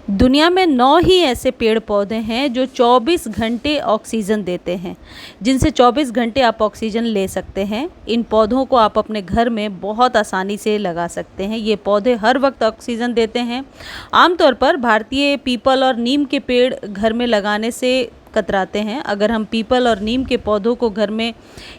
दुनिया में 9 ही ऐसे पेड़ पौधे हैं जो 24 घंटे ऑक्सीजन देते हैं, जिनसे 24 घंटे आप ऑक्सीजन ले सकते हैं। इन पौधों को आप अपने घर में बहुत आसानी से लगा सकते हैं। ये पौधे हर वक्त ऑक्सीजन देते हैं। आमतौर पर भारतीय पीपल और नीम के पेड़ घर में लगाने से कतराते हैं। अगर हम पीपल और नीम के पौधों को घर में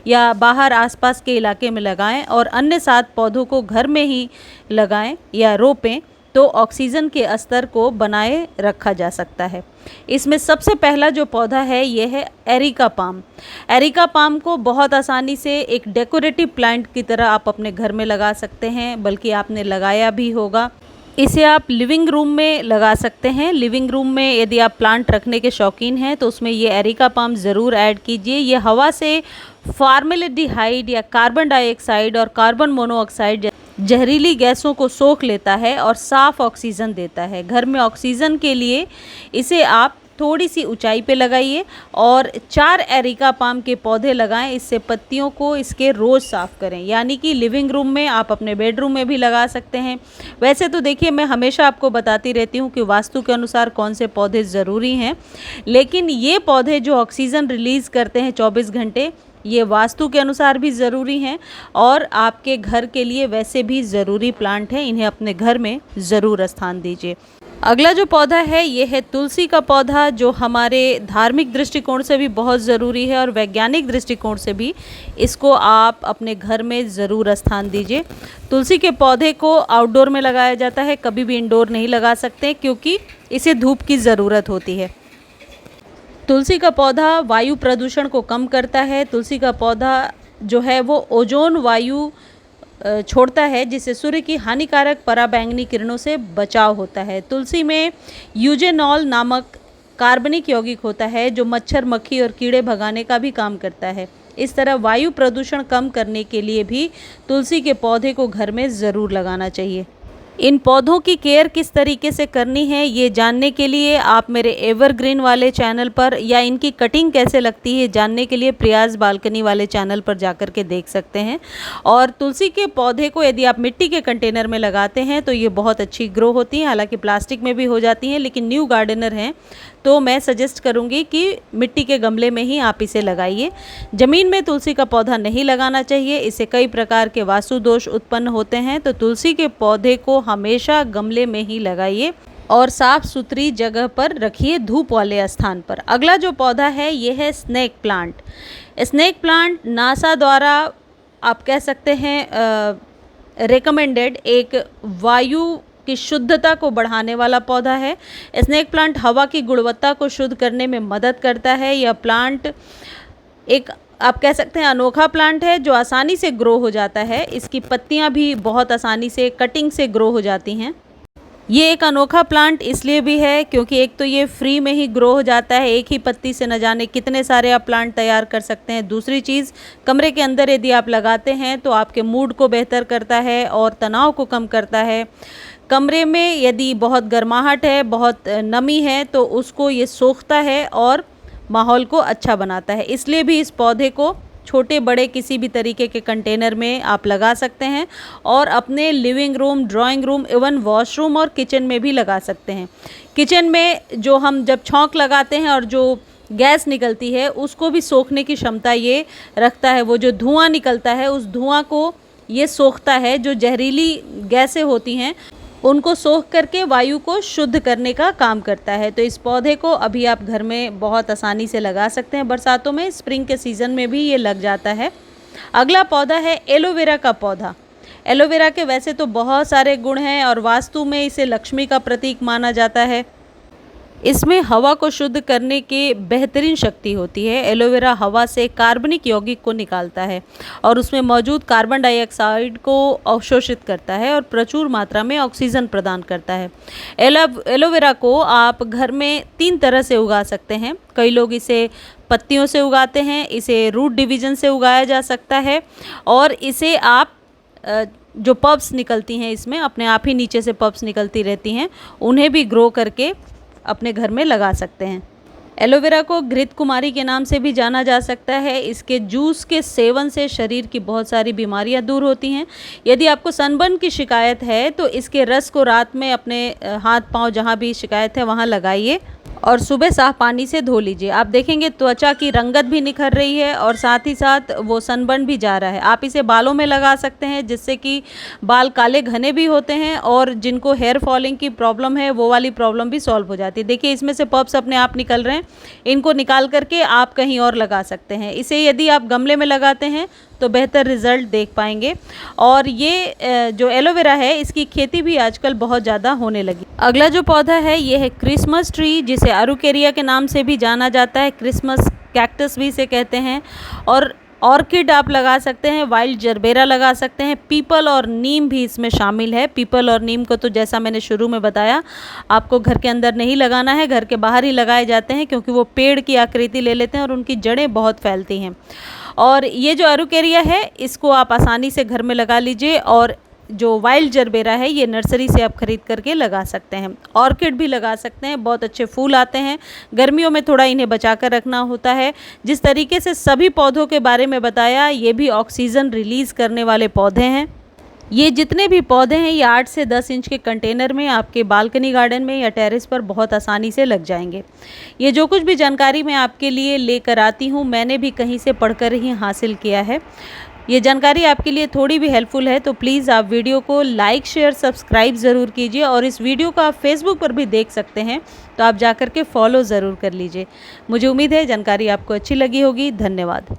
या बाहर आसपास के इलाके में लगाएं और अन्य 7 पौधों को घर में ही लगाएं या रोपें तो ऑक्सीजन के स्तर को बनाए रखा जा सकता है। इसमें सबसे पहला जो पौधा है ये है एरिका पाम। एरिका पाम को बहुत आसानी से एक डेकोरेटिव प्लांट की तरह आप अपने घर में लगा सकते हैं, बल्कि आपने लगाया भी होगा। इसे आप लिविंग रूम में लगा सकते हैं। लिविंग रूम में यदि आप प्लांट रखने के शौकीन हैं तो उसमें ये एरिका पाम ज़रूर ऐड कीजिए। ये हवा से फॉर्मेल्डिहाइड या कार्बन डाइऑक्साइड और कार्बन मोनोऑक्साइड जहरीली गैसों को सोख लेता है और साफ़ ऑक्सीजन देता है। घर में ऑक्सीजन के लिए इसे आप थोड़ी सी ऊंचाई पे लगाइए और 4 एरिका पाम के पौधे लगाएं। इससे पत्तियों को इसके रोज़ साफ़ करें, यानी कि लिविंग रूम में, आप अपने बेडरूम में भी लगा सकते हैं। वैसे तो देखिए, मैं हमेशा आपको बताती रहती हूँ कि वास्तु के अनुसार कौन से पौधे ज़रूरी हैं, लेकिन ये पौधे जो ऑक्सीजन रिलीज़ करते हैं 24 घंटे, ये वास्तु के अनुसार भी ज़रूरी हैं और आपके घर के लिए वैसे भी ज़रूरी प्लांट हैं। इन्हें अपने घर में ज़रूर स्थान दीजिए। अगला जो पौधा है ये है तुलसी का पौधा, जो हमारे धार्मिक दृष्टिकोण से भी बहुत ज़रूरी है और वैज्ञानिक दृष्टिकोण से भी इसको आप अपने घर में ज़रूर स्थान दीजिए। तुलसी के पौधे को आउटडोर में लगाया जाता है, कभी भी इंडोर नहीं लगा सकते क्योंकि इसे धूप की ज़रूरत होती है। तुलसी का पौधा वायु प्रदूषण को कम करता है। तुलसी का पौधा जो है वो ओजोन वायु छोड़ता है, जिससे सूर्य की हानिकारक पराबैंगनी किरणों से बचाव होता है। तुलसी में यूजेनॉल नामक कार्बनिक यौगिक होता है जो मच्छर, मक्खी और कीड़े भगाने का भी काम करता है। इस तरह वायु प्रदूषण कम करने के लिए भी तुलसी के पौधे को घर में ज़रूर लगाना चाहिए। इन पौधों की केयर किस तरीके से करनी है ये जानने के लिए आप मेरे एवरग्रीन वाले चैनल पर, या इनकी कटिंग कैसे लगती है जानने के लिए प्रयास बालकनी वाले चैनल पर जाकर के देख सकते हैं। और तुलसी के पौधे को यदि आप मिट्टी के कंटेनर में लगाते हैं तो ये बहुत अच्छी ग्रो होती हैं। हालांकि प्लास्टिक में भी हो जाती हैं, लेकिन न्यू गार्डनर हैं तो मैं सजेस्ट करूंगी कि मिट्टी के गमले में ही आप इसे लगाइए। ज़मीन में तुलसी का पौधा नहीं लगाना चाहिए, इससे कई प्रकार के वास्तु दोष उत्पन्न होते हैं। तो तुलसी के पौधे को हमेशा गमले में ही लगाइए और साफ़ सुथरी जगह पर रखिए, धूप वाले स्थान पर। अगला जो पौधा है ये है snake plant. Snake plant NASA द्वारा आप कह सकते हैं रेकमेंडेड एक वायु की शुद्धता को बढ़ाने वाला पौधा है। स्नेक प्लांट हवा की गुणवत्ता को शुद्ध करने में मदद करता है। यह प्लांट एक आप कह सकते हैं अनोखा प्लांट है जो आसानी से ग्रो हो जाता है। इसकी पत्तियां भी बहुत आसानी से कटिंग से ग्रो हो जाती हैं। ये एक अनोखा प्लांट इसलिए भी है क्योंकि एक तो ये फ्री में ही ग्रो हो जाता है, एक ही पत्ती से न जाने कितने सारे आप प्लांट तैयार कर सकते हैं। दूसरी चीज़, कमरे के अंदर यदि आप लगाते हैं तो आपके मूड को बेहतर करता है और तनाव को कम करता है। कमरे में यदि बहुत गर्माहट है, बहुत नमी है, तो उसको ये सोखता है और माहौल को अच्छा बनाता है। इसलिए भी इस पौधे को छोटे बड़े किसी भी तरीके के कंटेनर में आप लगा सकते हैं और अपने living room, drawing room, even washroom और किचन में भी लगा सकते हैं। किचन में जो हम जब छौंक लगाते हैं और जो गैस निकलती है उसको भी सोखने की क्षमता ये रखता है। वो जो धुआं निकलता है उस धुआं को ये सोखता है। जो जहरीली गैसें होती हैं उनको सोख करके वायु को शुद्ध करने का काम करता है। तो इस पौधे को अभी आप घर में बहुत आसानी से लगा सकते हैं। बरसातों में, स्प्रिंग के सीज़न में भी ये लग जाता है। अगला पौधा है एलोवेरा का पौधा। एलोवेरा के वैसे तो बहुत सारे गुण हैं और वास्तु में इसे लक्ष्मी का प्रतीक माना जाता है। इसमें हवा को शुद्ध करने की बेहतरीन शक्ति होती है। एलोवेरा हवा से कार्बनिक यौगिक को निकालता है और उसमें मौजूद कार्बन डाइऑक्साइड को अवशोषित करता है और प्रचुर मात्रा में ऑक्सीजन प्रदान करता है। एलोवेरा को आप घर में 3 तरह से उगा सकते हैं। कई लोग इसे पत्तियों से उगाते हैं, इसे रूट डिवीज़न से उगाया जा सकता है और इसे आप जो पब्स निकलती हैं, इसमें अपने आप ही नीचे से पब्स निकलती रहती हैं, उन्हें भी ग्रो करके अपने घर में लगा सकते हैं। एलोवेरा को घृत कुमारी के नाम से भी जाना जा सकता है। इसके जूस के सेवन से शरीर की बहुत सारी बीमारियां दूर होती हैं। यदि आपको सनबर्न की शिकायत है तो इसके रस को रात में अपने हाथ पांव जहां भी शिकायत है वहां लगाइए और सुबह साफ पानी से धो लीजिए। आप देखेंगे त्वचा की रंगत भी निखर रही है और साथ ही साथ वो सनबर्न भी जा रहा है। आप इसे बालों में लगा सकते हैं जिससे कि बाल काले घने भी होते हैं और जिनको हेयर फॉलिंग की प्रॉब्लम है वो वाली प्रॉब्लम भी सॉल्व हो जाती है। देखिए इसमें से पफ्स अपने आप निकल रहे हैं, इनको निकाल करके आप कहीं और लगा सकते हैं। इसे यदि आप गमले में लगाते हैं तो बेहतर रिजल्ट देख पाएंगे। और ये जो एलोवेरा है इसकी खेती भी आजकल बहुत ज़्यादा होने लगी। अगला जो पौधा है ये है क्रिसमस ट्री, जिसे अरुकेरिया के नाम से भी जाना जाता है, क्रिसमस कैक्टस भी इसे कहते हैं। और ऑर्किड आप लगा सकते हैं, वाइल्ड जरबेरा लगा सकते हैं, पीपल और नीम भी इसमें शामिल है। पीपल और नीम को तो जैसा मैंने शुरू में बताया आपको घर के अंदर नहीं लगाना है, घर के बाहर ही लगाए जाते हैं क्योंकि वो पेड़ की आकृति ले लेते हैं और उनकी जड़ें बहुत फैलती हैं। और ये जो अरुकेरिया है इसको आप आसानी से घर में लगा लीजिए। और जो वाइल्ड जरबेरा है ये नर्सरी से आप खरीद करके लगा सकते हैं। ऑर्किड भी लगा सकते हैं, बहुत अच्छे फूल आते हैं। गर्मियों में थोड़ा इन्हें बचा कर रखना होता है। जिस तरीके से सभी पौधों के बारे में बताया, ये भी ऑक्सीजन रिलीज़ करने वाले पौधे हैं। ये जितने भी पौधे हैं ये 8 से 10 इंच के कंटेनर में आपके बालकनी गार्डन में या टेरेस पर बहुत आसानी से लग जाएंगे। ये जो कुछ भी जानकारी मैं आपके लिए लेकर आती हूँ मैंने भी कहीं से पढ़कर ही हासिल किया है। ये जानकारी आपके लिए थोड़ी भी हेल्पफुल है तो प्लीज़ आप वीडियो को लाइक शेयर सब्सक्राइब ज़रूर कीजिए। और इस वीडियो को आप फेसबुक पर भी देख सकते हैं तो आप जाकर के फॉलो ज़रूर कर लीजिए। मुझे उम्मीद है जानकारी आपको अच्छी लगी होगी। धन्यवाद।